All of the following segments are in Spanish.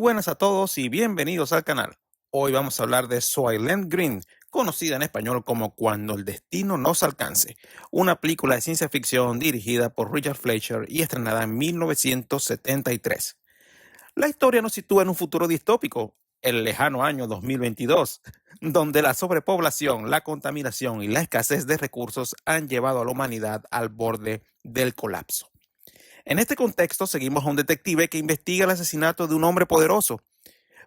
buenas a todos y bienvenidos al canal. Hoy vamos a hablar de Soylent Green, conocida en español como Cuando el destino nos alcance, una película de ciencia ficción dirigida por Richard Fleischer y estrenada en 1973. La historia nos sitúa en un futuro distópico, el lejano año 2022, donde la sobrepoblación, la contaminación y la escasez de recursos han llevado a la humanidad al borde del colapso. En este contexto seguimos a un detective que investiga el asesinato de un hombre poderoso,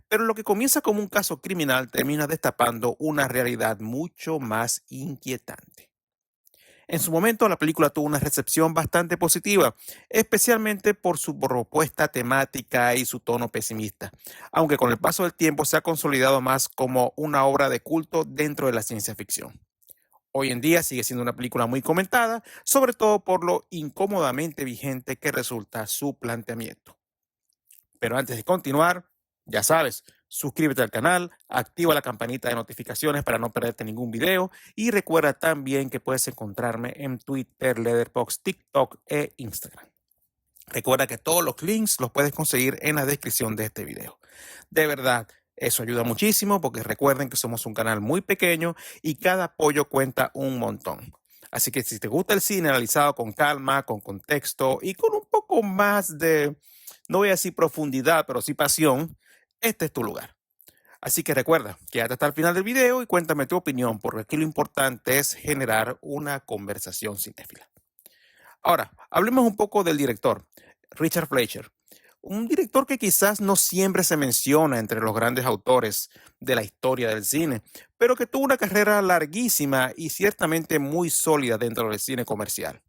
pero lo que comienza como un caso criminal termina destapando una realidad mucho más inquietante. En su momento la película tuvo una recepción bastante positiva, especialmente por su propuesta temática y su tono pesimista, aunque con el paso del tiempo se ha consolidado más como una obra de culto dentro de la ciencia ficción. Hoy en día sigue siendo una película muy comentada, sobre todo por lo incómodamente vigente que resulta su planteamiento. Pero antes de continuar, ya sabes, suscríbete al canal, activa la campanita de notificaciones para no perderte ningún video y recuerda también que puedes encontrarme en Twitter, Letterboxd, TikTok e Instagram. Recuerda que todos los links los puedes conseguir en la descripción de este video. De verdad, eso ayuda muchísimo porque recuerden que somos un canal muy pequeño y cada apoyo cuenta un montón. Así que si te gusta el cine analizado con calma, con contexto y con un poco más de, no voy a decir profundidad, pero sí pasión, este es tu lugar. Así que recuerda, quédate hasta el final del video y cuéntame tu opinión, porque aquí lo importante es generar una conversación cinéfila. Ahora, hablemos un poco del director, Richard Fleischer. Un director que quizás no siempre se menciona entre los grandes autores de la historia del cine, pero que tuvo una carrera larguísima y ciertamente muy sólida dentro del cine comercial.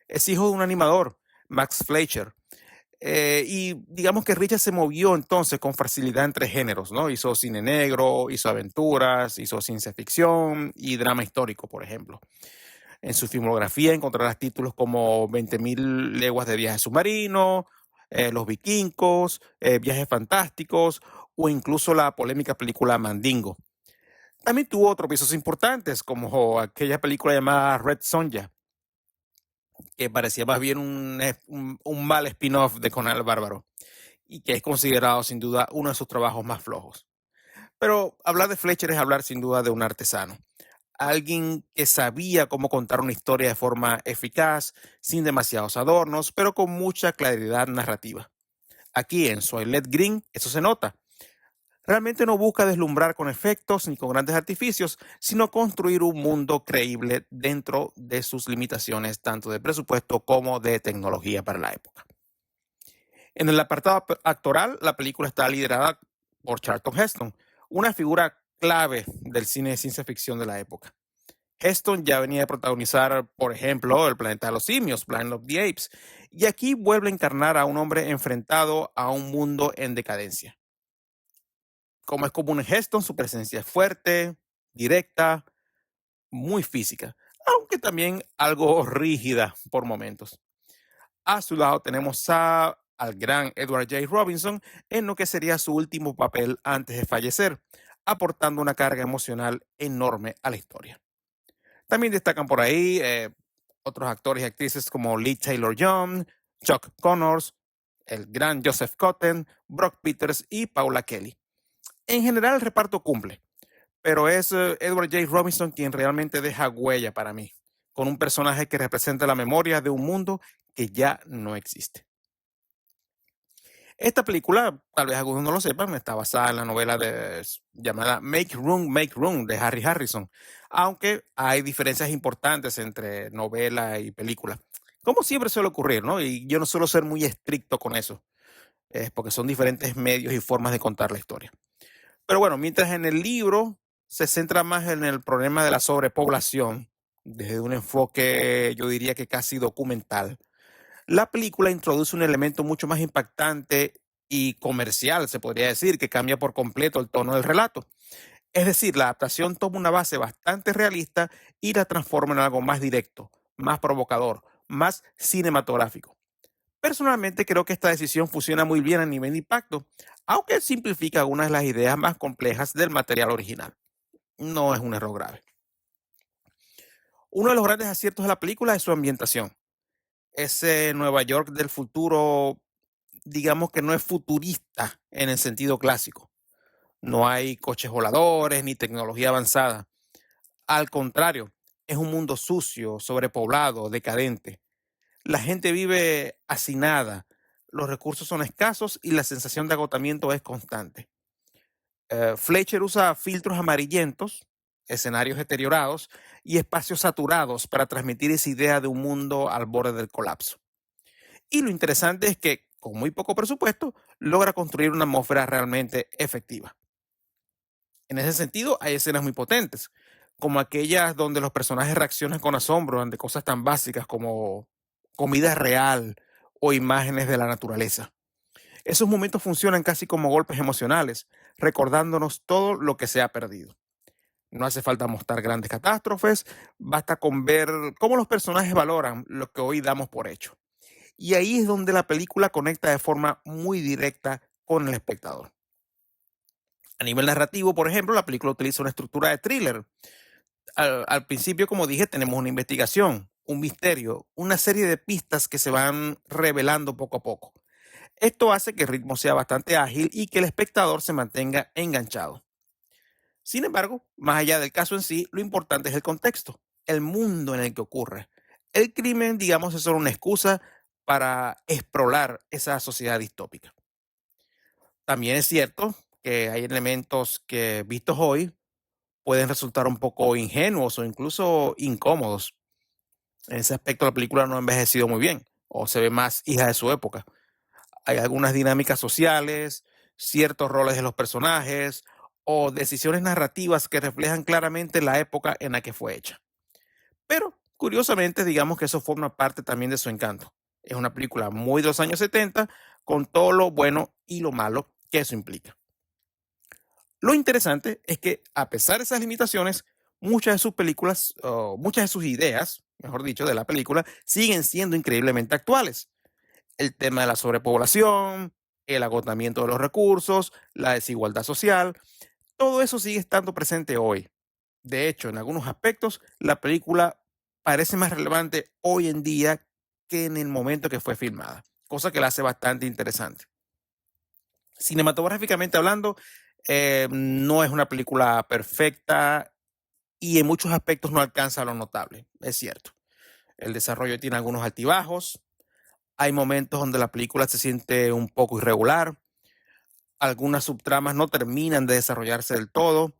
Es hijo de un animador, Max Fleischer, y digamos que Richard se movió entonces con facilidad entre géneros, ¿no? Hizo cine negro, hizo aventuras, hizo ciencia ficción y drama histórico, por ejemplo. En su filmografía encontrarás títulos como 20.000 leguas de viaje submarino, Los Vikingos, Viajes Fantásticos o incluso la polémica película Mandingo. También tuvo otros piezas importantes como aquella película llamada Red Sonja, que parecía más bien un mal spin-off de Conan el Bárbaro y que es considerado sin duda uno de sus trabajos más flojos. Pero hablar de Fletcher es hablar sin duda de un artesano, alguien que sabía cómo contar una historia de forma eficaz, sin demasiados adornos, pero con mucha claridad narrativa. Aquí en Soylent Green eso se nota. Realmente no busca deslumbrar con efectos ni con grandes artificios, sino construir un mundo creíble dentro de sus limitaciones, tanto de presupuesto como de tecnología para la época. En el apartado actoral, la película está liderada por Charlton Heston, una figura clave del cine de ciencia ficción de la época. Heston ya venía a protagonizar, por ejemplo, El planeta de los simios, Planet of the Apes, y aquí vuelve a encarnar a un hombre enfrentado a un mundo en decadencia. Como es común en Heston, su presencia es fuerte, directa, muy física, aunque también algo rígida por momentos. A su lado tenemos al gran Edward J. Robinson en lo que sería su último papel antes de fallecer, aportando una carga emocional enorme a la historia. También destacan por ahí otros actores y actrices como Lee Taylor-Johnn, Chuck Connors, el gran Joseph Cotten, Brock Peters y Paula Kelly. En general el reparto cumple, pero es Edward J. Robinson quien realmente deja huella para mí, con un personaje que representa la memoria de un mundo que ya no existe. Esta película, tal vez algunos no lo sepan, está basada en la novela llamada Make Room de Harry Harrison, aunque hay diferencias importantes entre novela y película. Como siempre suele ocurrir, ¿no? Y yo no suelo ser muy estricto con eso, porque son diferentes medios y formas de contar la historia. Pero bueno, mientras en el libro se centra más en el problema de la sobrepoblación, desde un enfoque, yo diría que casi documental, la película introduce un elemento mucho más impactante y comercial, se podría decir, que cambia por completo el tono del relato. Es decir, la adaptación toma una base bastante realista y la transforma en algo más directo, más provocador, más cinematográfico. Personalmente creo que esta decisión funciona muy bien a nivel de impacto, aunque simplifica algunas de las ideas más complejas del material original. No es un error grave. Uno de los grandes aciertos de la película es su ambientación. Ese Nueva York del futuro digamos que no es futurista en el sentido clásico. No hay coches voladores ni tecnología avanzada. Al contrario, es un mundo sucio, sobrepoblado, decadente. La gente vive hacinada, los recursos son escasos y la sensación de agotamiento es constante. Fletcher usa filtros amarillentos, escenarios deteriorados y espacios saturados para transmitir esa idea de un mundo al borde del colapso. Y lo interesante es que, con muy poco presupuesto, logra construir una atmósfera realmente efectiva. En ese sentido, hay escenas muy potentes, como aquellas donde los personajes reaccionan con asombro ante cosas tan básicas como comida real o imágenes de la naturaleza. Esos momentos funcionan casi como golpes emocionales, recordándonos todo lo que se ha perdido. No hace falta mostrar grandes catástrofes, basta con ver cómo los personajes valoran lo que hoy damos por hecho. Y ahí es donde la película conecta de forma muy directa con el espectador. A nivel narrativo, por ejemplo, la película utiliza una estructura de thriller. Al principio, como dije, tenemos una investigación, un misterio, una serie de pistas que se van revelando poco a poco. Esto hace que el ritmo sea bastante ágil y que el espectador se mantenga enganchado. Sin embargo, más allá del caso en sí, lo importante es el contexto, el mundo en el que ocurre. El crimen, digamos, es solo una excusa para explorar esa sociedad distópica. También es cierto que hay elementos que, vistos hoy, pueden resultar un poco ingenuos o incluso incómodos. En ese aspecto, la película no ha envejecido muy bien o se ve más hija de su época. Hay algunas dinámicas sociales, ciertos roles de los personajes o decisiones narrativas que reflejan claramente la época en la que fue hecha. Pero, curiosamente, digamos que eso forma parte también de su encanto. Es una película muy de los años 70, con todo lo bueno y lo malo que eso implica. Lo interesante es que, a pesar de esas limitaciones, muchas de sus películas, o muchas de sus ideas, mejor dicho, de la película, siguen siendo increíblemente actuales. El tema de la sobrepoblación, el agotamiento de los recursos, la desigualdad social, todo eso sigue estando presente hoy. De hecho, en algunos aspectos, la película parece más relevante hoy en día que en el momento que fue filmada, cosa que la hace bastante interesante. Cinematográficamente hablando, no es una película perfecta y en muchos aspectos no alcanza lo notable, es cierto. El desarrollo tiene algunos altibajos, hay momentos donde la película se siente un poco irregular, algunas subtramas no terminan de desarrollarse del todo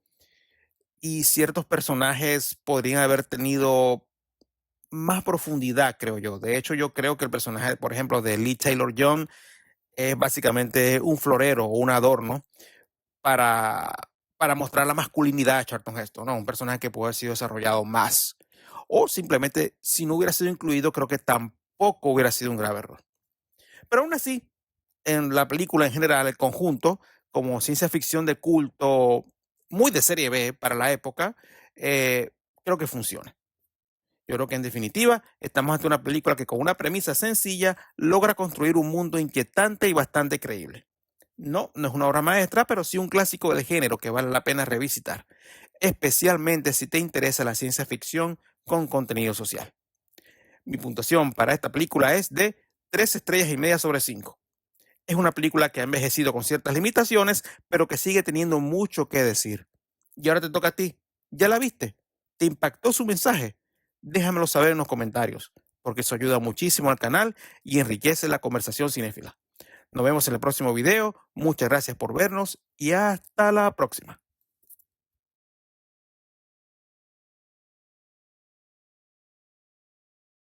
y ciertos personajes podrían haber tenido más profundidad, creo yo. De hecho, yo creo que el personaje, por ejemplo, de Lee Taylor-Johnn es básicamente un florero o un adorno para, para mostrar la masculinidad de Charlton Heston, ¿no? Un personaje que puede haber sido desarrollado más. O simplemente, si no hubiera sido incluido, creo que tampoco hubiera sido un grave error. Pero aún así, en la película en general, el conjunto, como ciencia ficción de culto, muy de serie B para la época, eh, creo que funciona. Yo creo que en definitiva estamos ante una película que con una premisa sencilla logra construir un mundo inquietante y bastante creíble. No, no es una obra maestra, pero sí un clásico del género que vale la pena revisitar, especialmente si te interesa la ciencia ficción con contenido social. Mi puntuación para esta película es de 3,5 estrellas sobre 5. Es una película que ha envejecido con ciertas limitaciones, pero que sigue teniendo mucho que decir. Y ahora te toca a ti. ¿Ya la viste? ¿Te impactó su mensaje? Déjamelo saber en los comentarios, porque eso ayuda muchísimo al canal y enriquece la conversación cinéfila. Nos vemos en el próximo video. Muchas gracias por vernos y hasta la próxima.